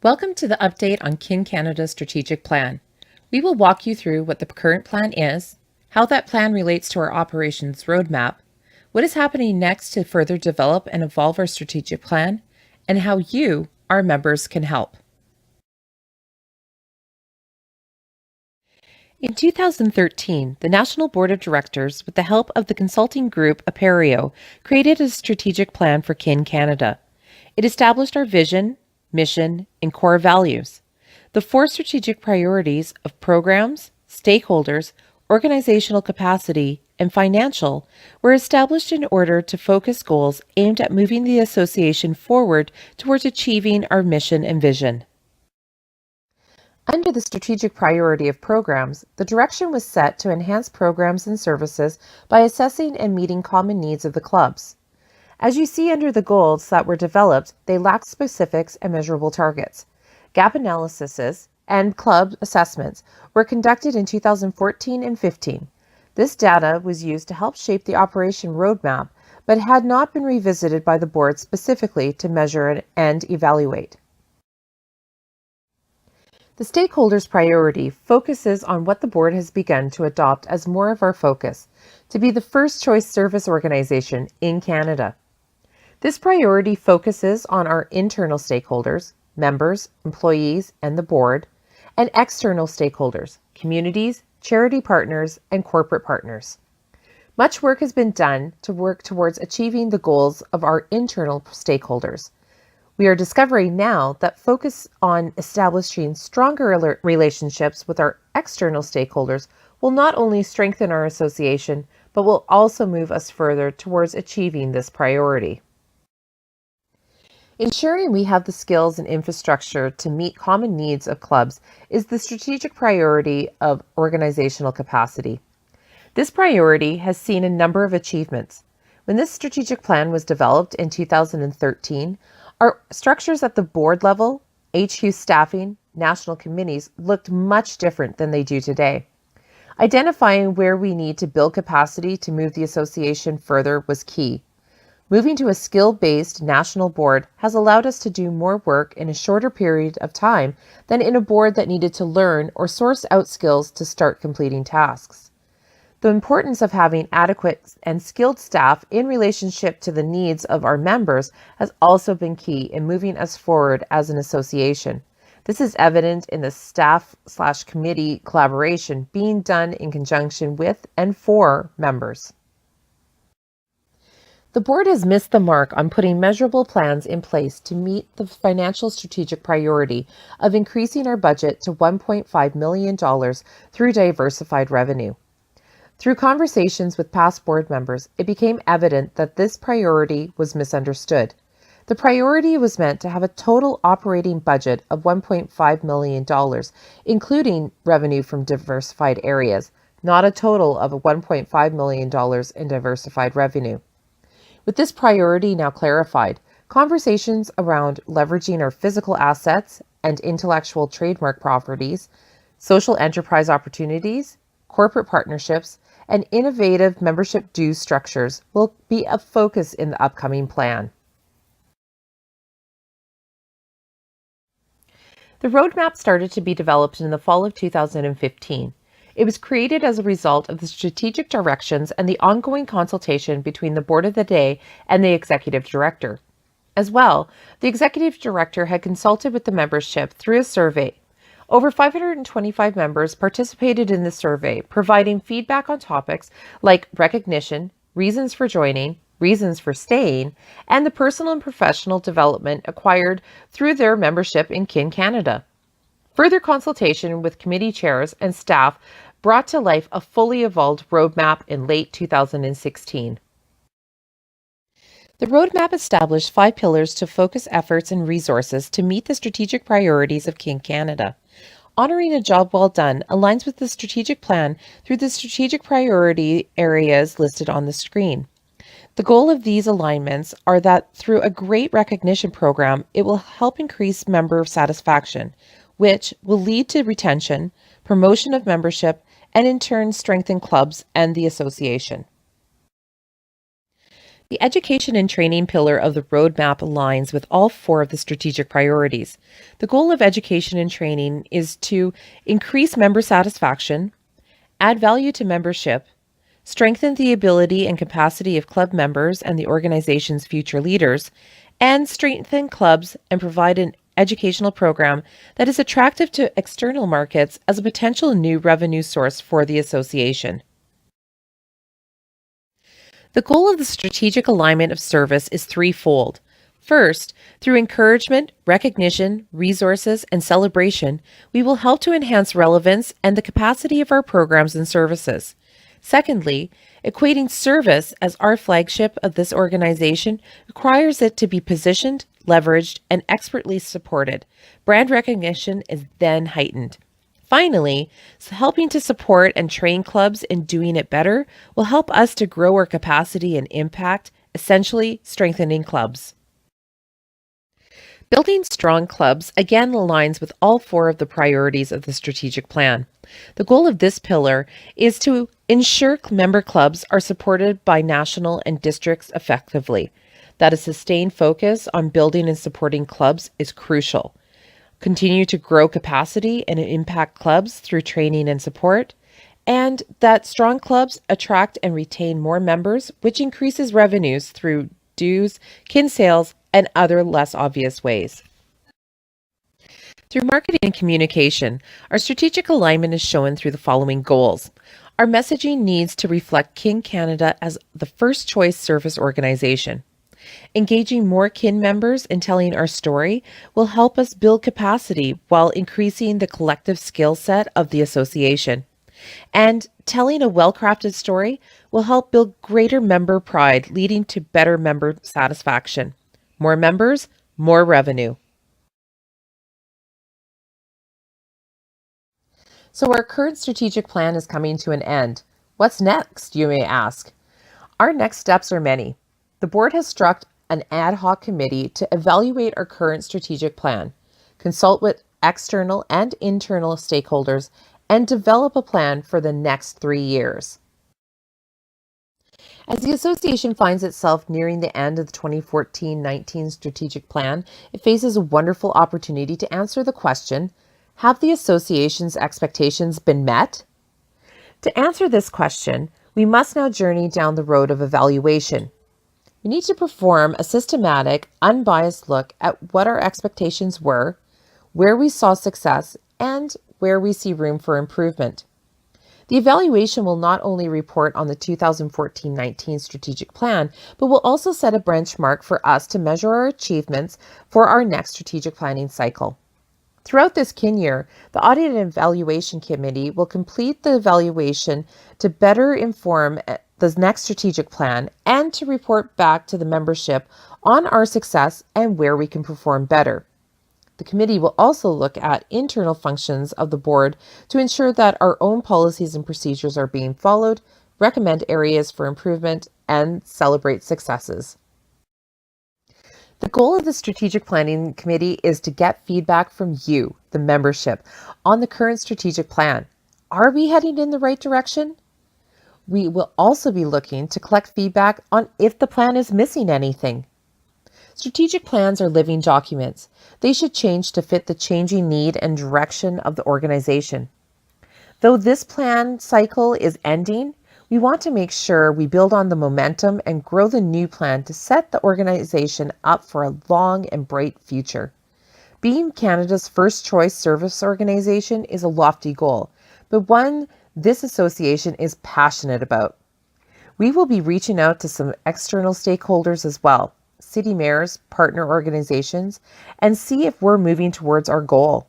Welcome to the update on Kin Canada's strategic plan. We will walk you through what the current plan is, how that plan relates to our operations roadmap, what is happening next to further develop and evolve our strategic plan, and how you, our members, can help. In 2013, the National Board of Directors, with the help of the consulting group Aperio, created a strategic plan for Kin Canada. It established our vision, mission, and core values. The four strategic priorities of programs, stakeholders, organizational capacity, and financial were established in order to focus goals aimed at moving the association forward towards achieving our mission and vision. Under the strategic priority of programs, the direction was set to enhance programs and services by assessing and meeting common needs of the clubs. As you see under the goals that were developed, they lacked specifics and measurable targets. Gap analyses and club assessments were conducted in 2014 and 15. This data was used to help shape the operation roadmap, but had not been revisited by the board specifically to measure and evaluate. The stakeholders' priority focuses on what the board has begun to adopt as more of our focus, to be the first choice service organization in Canada. This priority focuses on our internal stakeholders, members, employees, and the board, and external stakeholders, communities, charity partners, and corporate partners. Much work has been done to work towards achieving the goals of our internal stakeholders. We are discovering now that focus on establishing stronger relationships with our external stakeholders will not only strengthen our association, but will also move us further towards achieving this priority. Ensuring we have the skills and infrastructure to meet common needs of clubs is the strategic priority of organizational capacity. This priority has seen a number of achievements. When this strategic plan was developed in 2013, our structures at the board level, HQ staffing, national committees looked much different than they do today. Identifying where we need to build capacity to move the association further was key. Moving to a skill-based national board has allowed us to do more work in a shorter period of time than in a board that needed to learn or source out skills to start completing tasks. The importance of having adequate and skilled staff in relationship to the needs of our members has also been key in moving us forward as an association. This is evident in the staff/committee collaboration being done in conjunction with and for members. The board has missed the mark on putting measurable plans in place to meet the financial strategic priority of increasing our budget to $1.5 million through diversified revenue. Through conversations with past board members, it became evident that this priority was misunderstood. The priority was meant to have a total operating budget of $1.5 million, including revenue from diversified areas, not a total of $1.5 million in diversified revenue. With this priority now clarified, conversations around leveraging our physical assets and intellectual trademark properties, social enterprise opportunities, corporate partnerships, and innovative membership dues structures will be a focus in the upcoming plan. The roadmap started to be developed in the fall of 2015. It was created as a result of the strategic directions and the ongoing consultation between the board of the day and the executive director. As well, the executive director had consulted with the membership through a survey. Over 525 members participated in the survey, providing feedback on topics like recognition, reasons for joining, reasons for staying, and the personal and professional development acquired through their membership in Kin Canada. Further consultation with committee chairs and staff brought to life a fully evolved roadmap in late 2016. The roadmap established 5 pillars to focus efforts and resources to meet the strategic priorities of Kin Canada. Honoring a job well done aligns with the strategic plan through the strategic priority areas listed on the screen. The goal of these alignments are that through a great recognition program, it will help increase member satisfaction, which will lead to retention, promotion of membership, and in turn strengthen clubs and the association. The education and training pillar of the roadmap aligns with all four of the strategic priorities. The goal of education and training is to increase member satisfaction, add value to membership, strengthen the ability and capacity of club members and the organization's future leaders, and strengthen clubs and provide an educational program that is attractive to external markets as a potential new revenue source for the association. The goal of the strategic alignment of service is threefold. First, through encouragement, recognition, resources, and celebration, we will help to enhance relevance and the capacity of our programs and services. Secondly, equating service as our flagship of this organization requires it to be positioned, leveraged, and expertly supported. Brand recognition is then heightened. Finally, helping to support and train clubs in doing it better will help us to grow our capacity and impact, essentially strengthening clubs. Building strong clubs again aligns with all four of the priorities of the strategic plan. The goal of this pillar is to ensure member clubs are supported by national and districts effectively. That a sustained focus on building and supporting clubs is crucial. Continue to grow capacity and impact clubs through training and support, and that strong clubs attract and retain more members, which increases revenues through dues, kin sales, and other less obvious ways. Through marketing and communication, our strategic alignment is shown through the following goals. Our messaging needs to reflect Kin Canada as the first choice service organization. Engaging more kin members and telling our story will help us build capacity while increasing the collective skill set of the association. And telling a well-crafted story will help build greater member pride, leading to better member satisfaction. More members, more revenue. So our current strategic plan is coming to an end. What's next, you may ask? Our next steps are many. The board has struck an ad hoc committee to evaluate our current strategic plan, consult with external and internal stakeholders, and develop a plan for the next 3 years. As the association finds itself nearing the end of the 2014-19 strategic plan, it faces a wonderful opportunity to answer the question, have the association's expectations been met? To answer this question, we must now journey down the road of evaluation. We need to perform a systematic, unbiased look at what our expectations were, where we saw success, and where we see room for improvement. The evaluation will not only report on the 2014-19 strategic plan, but will also set a benchmark for us to measure our achievements for our next strategic planning cycle. Throughout this kin year, the Audit and Evaluation Committee will complete the evaluation to better inform the next strategic plan and to report back to the membership on our success and where we can perform better. The committee will also look at internal functions of the board to ensure that our own policies and procedures are being followed, recommend areas for improvement, and celebrate successes. The goal of the Strategic Planning Committee is to get feedback from you, the membership, on the current strategic plan. Are we heading in the right direction? We will also be looking to collect feedback on if the plan is missing anything. Strategic plans are living documents. They should change to fit the changing need and direction of the organization. Though this plan cycle is ending, we want to make sure we build on the momentum and grow the new plan to set the organization up for a long and bright future. Being Canada's first choice service organization is a lofty goal, but one this association is passionate about. We will be reaching out to some external stakeholders as well, city mayors, partner organizations, and see if we're moving towards our goal.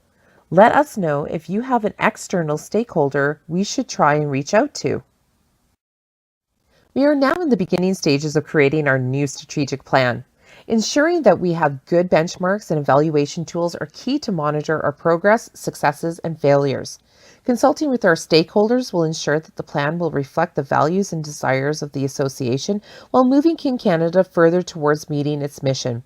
Let us know if you have an external stakeholder we should try and reach out to. We are now in the beginning stages of creating our new strategic plan. Ensuring that we have good benchmarks and evaluation tools are key to monitor our progress, successes, and failures. Consulting with our stakeholders will ensure that the plan will reflect the values and desires of the association while moving Kin Canada further towards meeting its mission.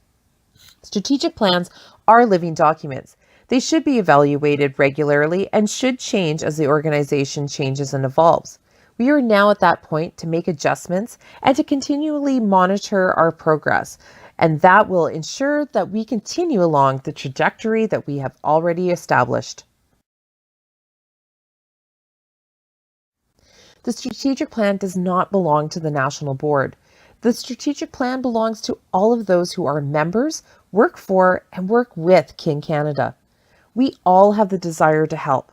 Strategic plans are living documents. They should be evaluated regularly and should change as the organization changes and evolves. We are now at that point to make adjustments and to continually monitor our progress, and that will ensure that we continue along the trajectory that we have already established. The strategic plan does not belong to the National Board. The strategic plan belongs to all of those who are members, work for, and work with Kin Canada. We all have the desire to help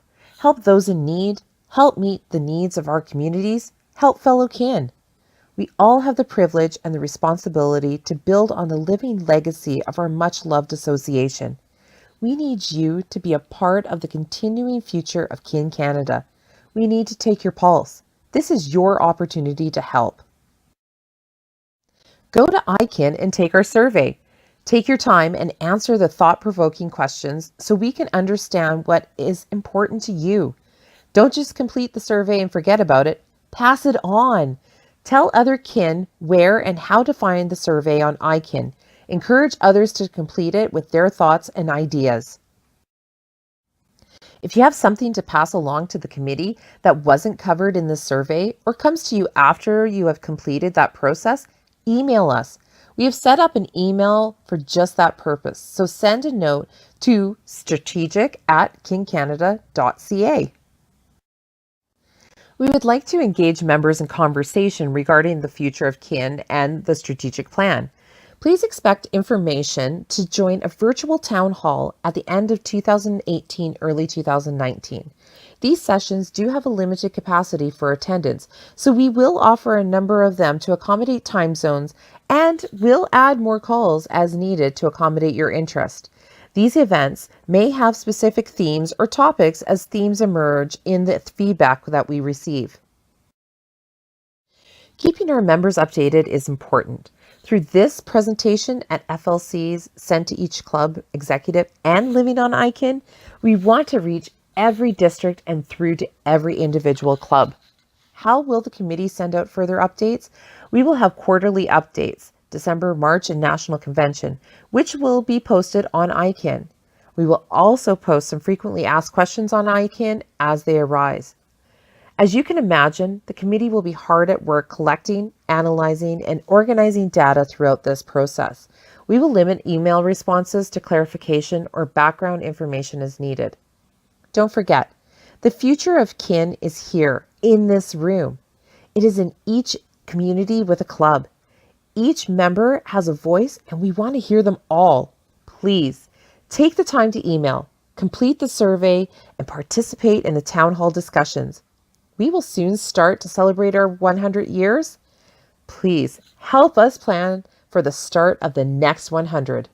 those in need, help meet the needs of our communities, help fellow kin. We all have the privilege and the responsibility to build on the living legacy of our much loved association. We need you to be a part of the continuing future of Kin Canada. We need to take your pulse. This is your opportunity to help. Go to iKin and take our survey. Take your time and answer the thought-provoking questions so we can understand what is important to you. Don't just complete the survey and forget about it. Pass it on. Tell other kin where and how to find the survey on iKin. Encourage others to complete it with their thoughts and ideas. If you have something to pass along to the committee that wasn't covered in the survey or comes to you after you have completed that process, email us. We have set up an email for just that purpose, so send a note to strategic@kincanada.ca. We would like to engage members in conversation regarding the future of kin and the strategic plan. Please expect information to join a virtual town hall at the end of 2018, early 2019. These sessions do have a limited capacity for attendance, so we will offer a number of them to accommodate time zones and will add more calls as needed to accommodate your interest. These events may have specific themes or topics as themes emerge in the feedback that we receive. Keeping our members updated is important. Through this presentation at FLC's Sent to Each Club Executive and Living on iKin, we want to reach every district and through to every individual club. How will the committee send out further updates? We will have quarterly updates, December, March, and National Convention, which will be posted on iKin. We will also post some frequently asked questions on iKin as they arise. As you can imagine, the committee will be hard at work collecting, analyzing, and organizing data throughout this process. We will limit email responses to clarification or background information as needed. Don't forget, the future of kin is here in this room. It is in each community with a club. Each member has a voice and we want to hear them all. Please take the time to email, complete the survey, and participate in the town hall discussions. We will soon start to celebrate our 100 years. Please help us plan for the start of the next 100.